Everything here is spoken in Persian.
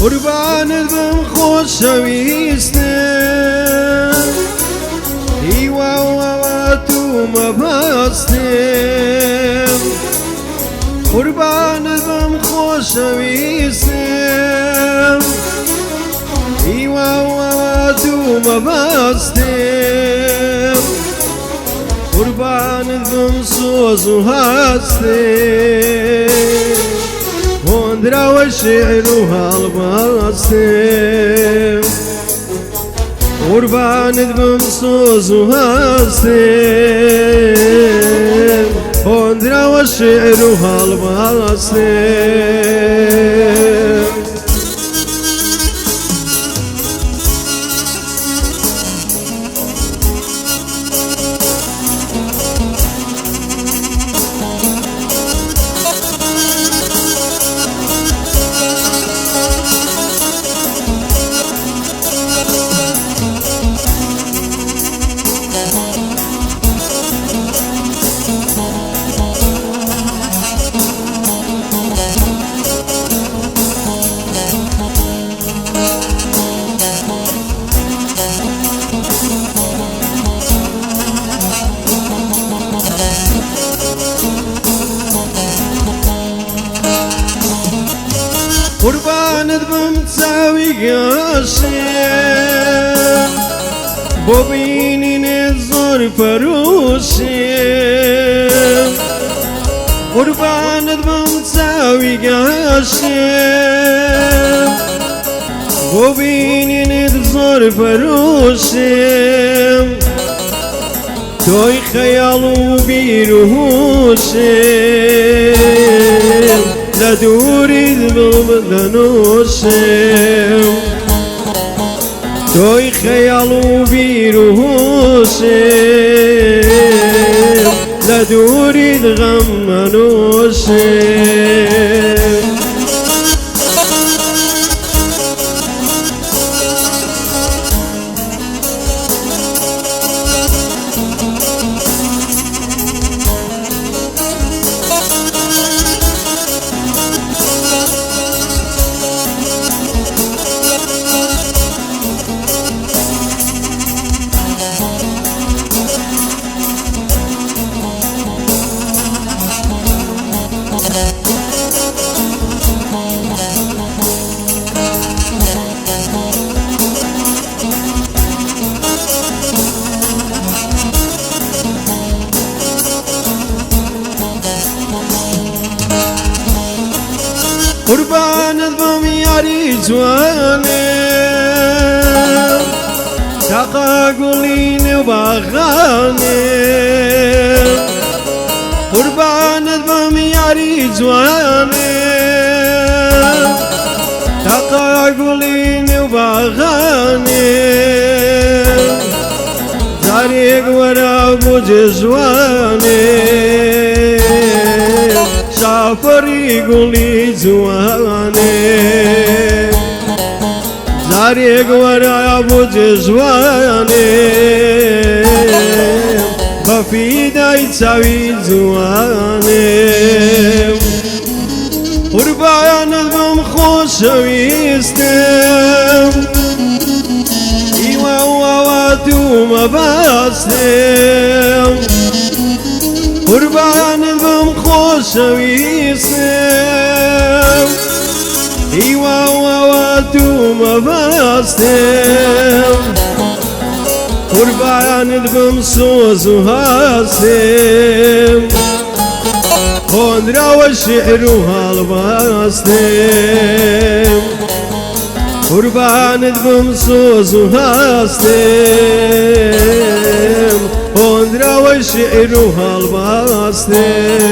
قربانت بم خۆشەویستم هیواوەوات و مەبەستم قربانت بم خۆشەویستم هیواوەوات و مەبەستم قربانت بم سۆز و هەستم هۆندراوە شێعر و هەڵبەستم قربانت بم سۆز و هەستم هۆندراوە شێعر و هەڵبەستم قربانت بم چاوی گەشم بۆ بینینێت زۆر پەرۆشم قربانت بم چاوی گەشم بۆ بینینێت زۆر پەرۆشم تۆی خەیاڵ و بیر و هۆشم لە دووریت بڵم دەنۆشم تۆی خەیاڵ و بیر و هۆشم لە دووریت غەم مەنۆشم قربانت بم یاری جوانم تاقا گوڵی نێوباغانم قربانت بم یاری جوانم تاقا گوڵی نێوباغانم جارێک وەرە بۆ جێژوانم شافری گوڵی جوانم جارێک وەرە بۆ جێژوانم بە فیدای چاوی جوانم قوربانت بم خۆشەویستم هیوا و هەوات و مەبەستم قوربانت بم خۆشەویستم هیوا و هەوات و مەبەستم قوربانت بم سۆز و هەستم هۆندراوە شێعر و هەڵبەستم قوربانت بم سۆز و هەستم هۆندراوە شێعر و هەڵبەستم